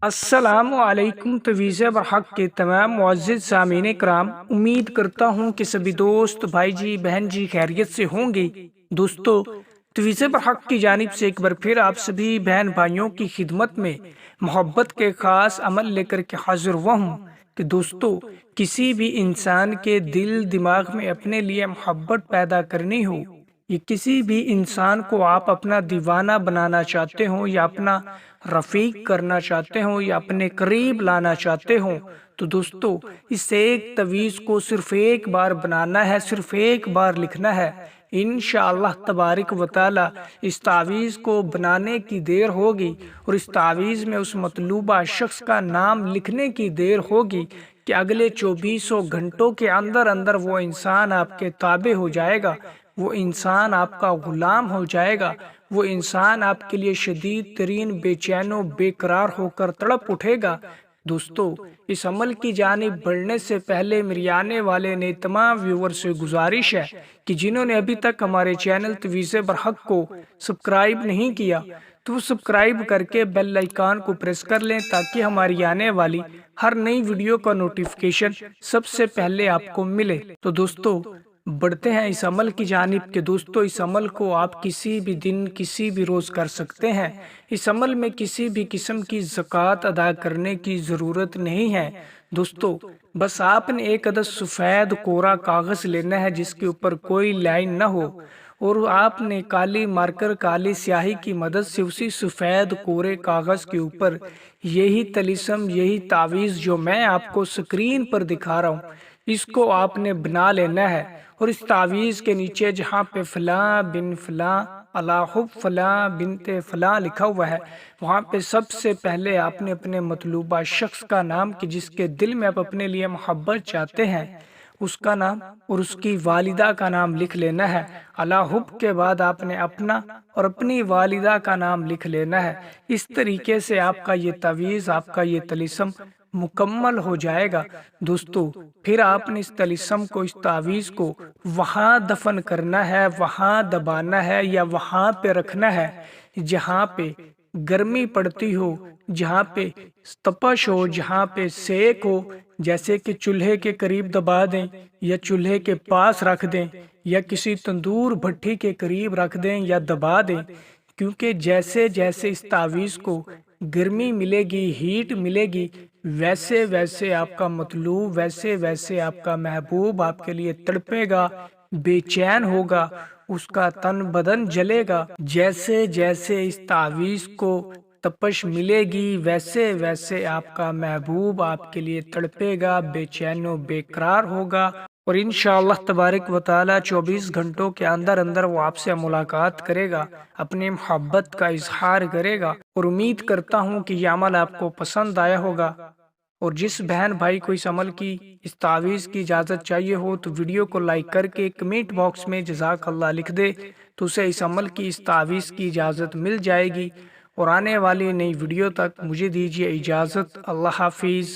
السلام علیکم تویز برحق کے تمام معزز سامعین کرام، امید کرتا ہوں کہ سبھی دوست بھائی جی بہن جی خیریت سے ہوں گے۔ دوستو، تویز برحق کی جانب سے ایک بار پھر آپ سبھی بہن بھائیوں کی خدمت میں محبت کے خاص عمل لے کر کے حاضر ہوا ہوں کہ دوستو، کسی بھی انسان کے دل دماغ میں اپنے لیے محبت پیدا کرنی ہو، یہ کسی بھی انسان کو آپ اپنا دیوانہ بنانا چاہتے ہوں یا اپنا رفیق کرنا چاہتے ہوں یا اپنے قریب لانا چاہتے ہوں، تو دوستو، اس ایک تویز کو صرف ایک بار بنانا ہے، صرف ایک بار لکھنا ہے۔ انشاءاللہ تبارک و تعالی اس تعویذ کو بنانے کی دیر ہوگی اور اس تعویذ میں اس مطلوبہ شخص کا نام لکھنے کی دیر ہوگی کہ اگلے 24 گھنٹوں کے اندر اندر وہ انسان آپ کے تابع ہو جائے گا، وہ انسان آپ کا غلام ہو جائے گا، وہ انسان آپ کے لیے شدید ترین بے چین و بے قرار ہو کر تڑپ اٹھے گا۔ دوستو، اس عمل کی جانب بڑھنے سے پہلے میری آنے والے نے تمام ویور سے گزارش ہے کہ جنہوں نے ابھی تک ہمارے چینل تویز برحق کو سبسکرائب نہیں کیا تو سبسکرائب کر کے بیل آئیکن کو پریس کر لیں تاکہ ہماری آنے والی ہر نئی ویڈیو کا نوٹیفیکیشن سب سے پہلے آپ کو ملے۔ تو دوستو، بڑھتے ہیں اس عمل کی جانب کہ دوستو، اس عمل کو آپ کسی بھی دن کسی بھی روز کر سکتے ہیں۔ اس عمل میں کسی بھی قسم کی زکوٰۃ ادا کرنے کی ضرورت نہیں ہے۔ دوستو، بس آپ نے ایک عدد سفید کوڑا کاغذ لینا ہے جس کے اوپر کوئی لائن نہ ہو، اور آپ نے کالی مارکر کالی سیاہی کی مدد سے اسی سفید کوڑے کاغذ کے اوپر یہی طلسم، یہی تعویذ جو میں آپ کو سکرین پر دکھا رہا ہوں، اس کو آپ نے بنا لینا ہے۔ اور اس تعویذ کے نیچے جہاں پہ فلاں بن فلاں علی حب فلاں بنت فلاں لکھا ہوا ہے، وہاں پہ سب سے پہلے آپ نے اپنے مطلوبہ شخص کا نام کہ جس کے دل میں آپ اپنے لیے محبت چاہتے ہیں، اس کا نام اور اس کی والدہ کا نام لکھ لینا ہے۔ علی حب کے بعد آپ نے اپنا اور اپنی والدہ کا نام لکھ لینا ہے۔ اس طریقے سے آپ کا یہ تعویذ، آپ کا یہ طلسم مکمل ہو جائے گا۔ دوستو، پھر آپ نے اس طلسم کو، اس تعویذ کو وہاں دفن کرنا ہے، وہاں دبانا ہے یا وہاں پہ رکھنا ہے جہاں پہ گرمی پڑتی ہو، جہاں پہ تپش ہو، جہاں پہ سیک ہو، جیسے کہ چولہے کے قریب دبا دیں یا چولہے کے پاس رکھ دیں یا کسی تندور بھٹی کے قریب رکھ دیں یا دبا دیں، کیونکہ جیسے جیسے اس تعویذ کو گرمی ملے گی، ہیٹ ملے گی، ویسے ویسے آپ کا مطلوب، ویسے ویسے آپ کا محبوب آپ کے لیے تڑپے گا، بے چین ہوگا، اس کا تن بدن جلے گا۔ جیسے جیسے اس تعویذ کو تپش ملے گی، ویسے ویسے آپ کا محبوب آپ کے لیے تڑپے گا، بے چین و بے قرار ہوگا، اور انشاءاللہ تبارک و تعالی 24 گھنٹوں کے اندر اندر وہ آپ سے ملاقات کرے گا، اپنی محبت کا اظہار کرے گا۔ اور امید کرتا ہوں کہ یہ عمل آپ کو پسند آیا ہوگا، اور جس بہن بھائی کو اس عمل کی، اس تعویذ کی اجازت چاہیے ہو تو ویڈیو کو لائک کر کے کمنٹ باکس میں جزاک اللہ لکھ دے تو اسے اس عمل کی، اس تعویذ کی اجازت مل جائے گی۔ اور آنے والی نئی ویڈیو تک مجھے دیجیے اجازت۔ اللہ حافظ۔